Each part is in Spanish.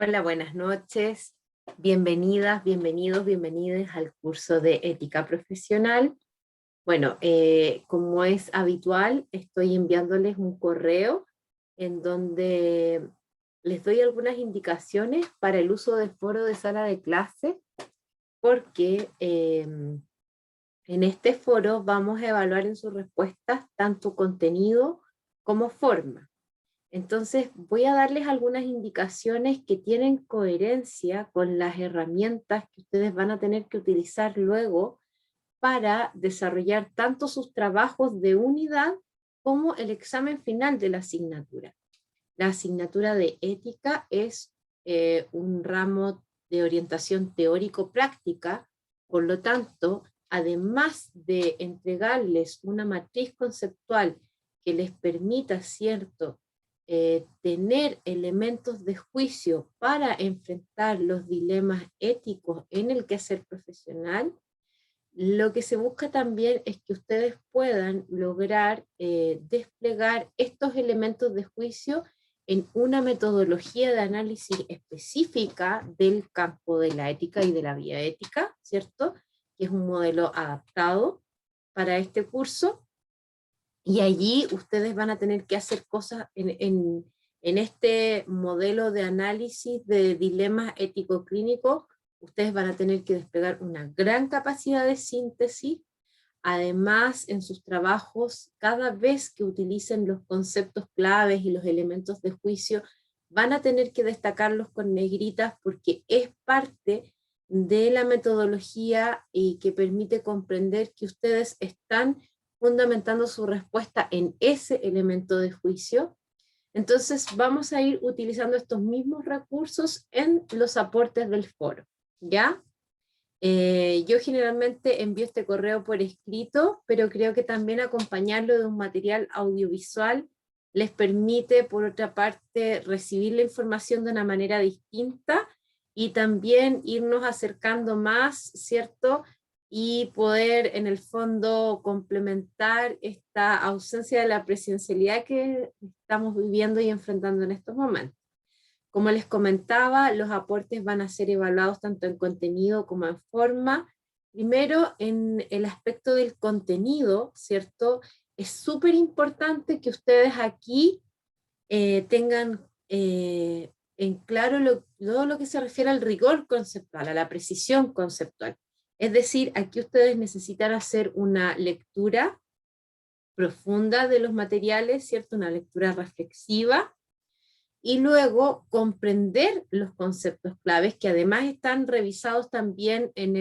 Hola, buenas noches. Bienvenidas, bienvenidos, bienvenidas al curso de Ética Profesional. Bueno, como es habitual, estoy enviándoles un correo en donde les doy algunas indicaciones para el uso del foro de sala de clase, porque en este foro vamos a evaluar en sus respuestas tanto contenido como forma. Entonces voy a darles algunas indicaciones que tienen coherencia con las herramientas que ustedes van a tener que utilizar luego para desarrollar tanto sus trabajos de unidad como el examen final de la asignatura. La asignatura de ética es un ramo de orientación teórico-práctica, por lo tanto, además de entregarles una matriz conceptual que les permita, cierto, tener elementos de juicio para enfrentar los dilemas éticos en el quehacer profesional, lo que se busca también es que ustedes puedan lograr desplegar estos elementos de juicio en una metodología de análisis específica del campo de la ética y de la bioética, ¿cierto? Que es un modelo adaptado para este curso. Y allí ustedes van a tener que hacer cosas en este modelo de análisis de dilemas ético-clínicos. Ustedes van a tener que desplegar una gran capacidad de síntesis. Además, en sus trabajos, cada vez que utilicen los conceptos claves y los elementos de juicio, van a tener que destacarlos con negritas porque es parte de la metodología y que permite comprender que ustedes están fundamentando su respuesta en ese elemento de juicio. Entonces vamos a ir utilizando estos mismos recursos en los aportes del foro, ¿ya? Yo generalmente envío este correo por escrito, pero creo que también acompañarlo de un material audiovisual les permite, por otra parte, recibir la información de una manera distinta y también irnos acercando más, ¿cierto? Y poder, en el fondo, complementar esta ausencia de la presencialidad que estamos viviendo y enfrentando en estos momentos. Como les comentaba, los aportes van a ser evaluados tanto en contenido como en forma. Primero, en el aspecto del contenido, ¿cierto? Es súper importante que ustedes aquí tengan en claro todo lo que se refiere al rigor conceptual, a la precisión conceptual. Es decir, aquí ustedes necesitan hacer una lectura profunda de los materiales, ¿cierto? Una lectura reflexiva, y luego comprender los conceptos claves que además están revisados también en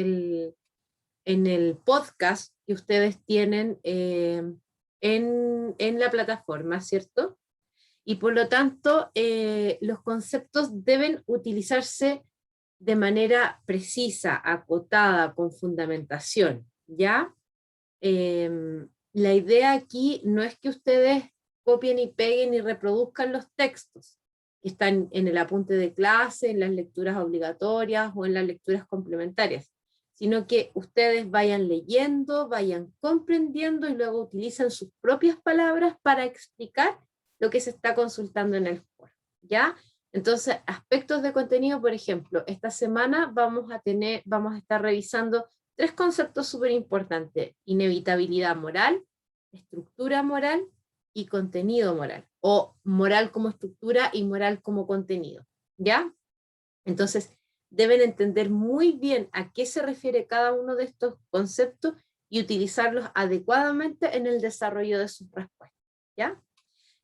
el podcast que ustedes tienen en la plataforma, ¿cierto? Y por lo tanto, los conceptos deben utilizarse de manera precisa, acotada, con fundamentación, ¿ya? La idea aquí no es que ustedes copien y peguen y reproduzcan los textos que están en el apunte de clase, en las lecturas obligatorias o en las lecturas complementarias, sino que ustedes vayan leyendo, vayan comprendiendo y luego utilicen sus propias palabras para explicar lo que se está consultando en el foro, ¿ya? Entonces, aspectos de contenido, por ejemplo, esta semana vamos a estar revisando 3 conceptos súper importantes: inevitabilidad moral, estructura moral y contenido moral, o moral como estructura y moral como contenido, ¿ya? Entonces, deben entender muy bien a qué se refiere cada uno de estos conceptos y utilizarlos adecuadamente en el desarrollo de sus respuestas, ¿ya?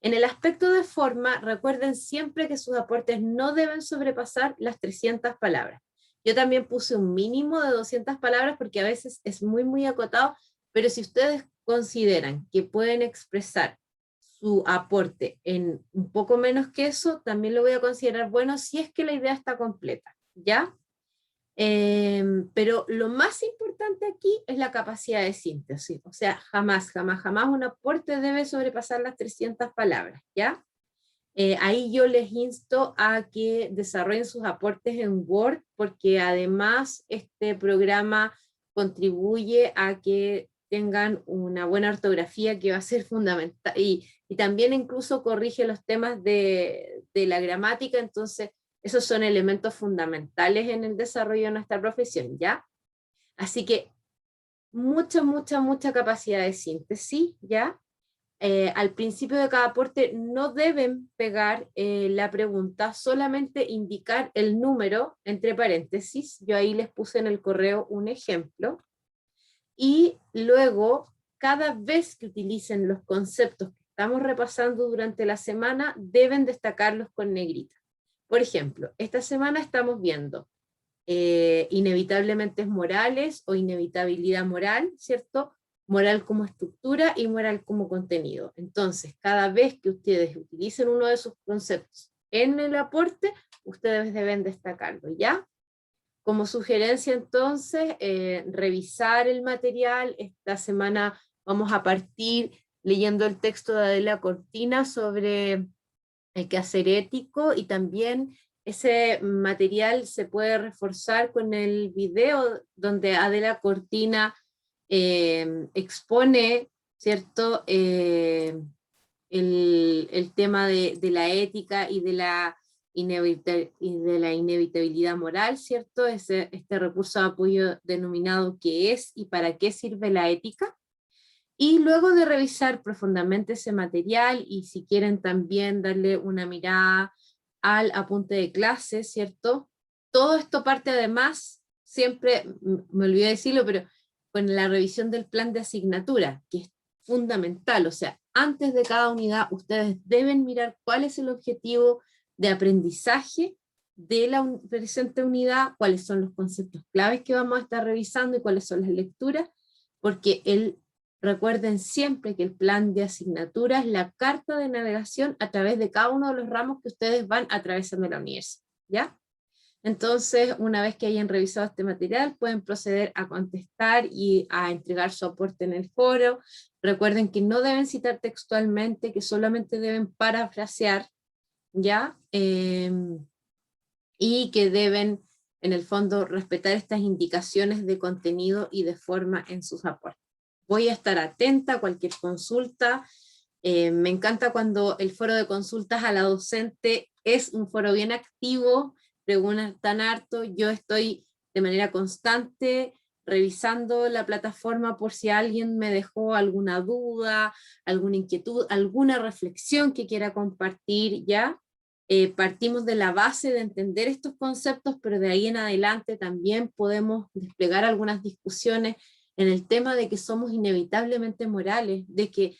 En el aspecto de forma, recuerden siempre que sus aportes no deben sobrepasar las 300 palabras. Yo también puse un mínimo de 200 palabras porque a veces es muy, muy acotado, pero si ustedes consideran que pueden expresar su aporte en un poco menos que eso, también lo voy a considerar bueno si es que la idea está completa, ¿ya? Pero lo más importante aquí es la capacidad de síntesis, o sea, jamás, jamás, jamás un aporte debe sobrepasar las 300 palabras, ¿ya? Ahí yo les insto a que desarrollen sus aportes en Word, porque además este programa contribuye a que tengan una buena ortografía que va a ser fundamental, y también incluso corrige los temas de la gramática, entonces Esos son elementos fundamentales en el desarrollo de nuestra profesión, ¿ya? Así que mucha capacidad de síntesis, ¿ya? Al principio de cada aporte no deben pegar la pregunta, solamente indicar el número entre paréntesis. Yo ahí les puse en el correo un ejemplo. Y luego, cada vez que utilicen los conceptos que estamos repasando durante la semana, deben destacarlos con negrita. Por ejemplo, esta semana estamos viendo inevitablemente morales o inevitabilidad moral, ¿cierto? Moral como estructura y moral como contenido. Entonces, cada vez que ustedes utilicen uno de esos conceptos en el aporte, ustedes deben destacarlo, ¿ya? Como sugerencia entonces, revisar el material. Esta semana vamos a partir leyendo el texto de Adela Cortina sobre el quehacer ético, y también ese material se puede reforzar con el video donde Adela Cortina expone, ¿cierto? El tema de la ética y de la inevitabilidad moral, ¿cierto? Este recurso de apoyo denominado ¿qué es y para qué sirve la ética? Y luego de revisar profundamente ese material, y si quieren también darle una mirada al apunte de clase, ¿cierto? Todo esto parte además, siempre, me olvidé decirlo, pero con la revisión del plan de asignatura, que es fundamental. O sea, antes de cada unidad, ustedes deben mirar cuál es el objetivo de aprendizaje de la presente unidad, cuáles son los conceptos claves que vamos a estar revisando y cuáles son las lecturas, porque recuerden siempre que el plan de asignatura es la carta de navegación a través de cada uno de los ramos que ustedes van atravesando la universidad, ¿ya? Entonces, una vez que hayan revisado este material, pueden proceder a contestar y a entregar su aporte en el foro. Recuerden que no deben citar textualmente, que solamente deben parafrasear, ¿ya? Y que deben, en el fondo, respetar estas indicaciones de contenido y de forma en sus aportes. Voy a estar atenta a cualquier consulta. Me encanta cuando el foro de consultas a la docente es un foro bien activo, preguntan harto. Yo estoy de manera constante revisando la plataforma por si alguien me dejó alguna duda, alguna inquietud, alguna reflexión que quiera compartir, ¿ya? Partimos de la base de entender estos conceptos, pero de ahí en adelante también podemos desplegar algunas discusiones en el tema de que somos inevitablemente morales, de que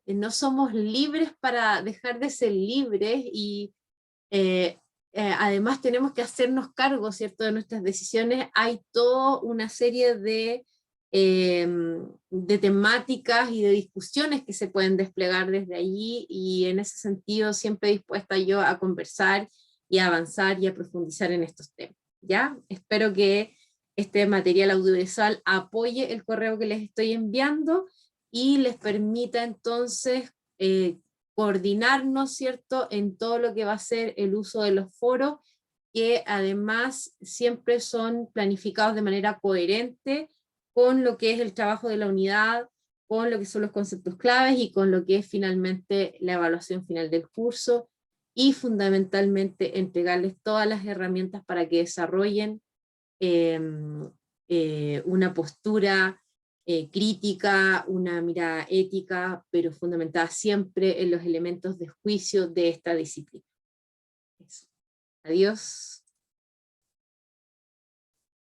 no somos libres para dejar de ser libres, y además tenemos que hacernos cargo, ¿cierto?, de nuestras decisiones. Hay toda una serie de temáticas y de discusiones que se pueden desplegar desde allí, y en ese sentido siempre dispuesta yo a conversar y a avanzar y a profundizar en estos temas, ¿ya? Espero que este material audiovisual apoye el correo que les estoy enviando y les permita entonces coordinarnos, ¿cierto?, en todo lo que va a ser el uso de los foros, que además siempre son planificados de manera coherente con lo que es el trabajo de la unidad, con lo que son los conceptos claves y con lo que es finalmente la evaluación final del curso, y fundamentalmente entregarles todas las herramientas para que desarrollen una postura crítica, una mirada ética, pero fundamentada siempre en los elementos de juicio de esta disciplina. Eso. Adiós.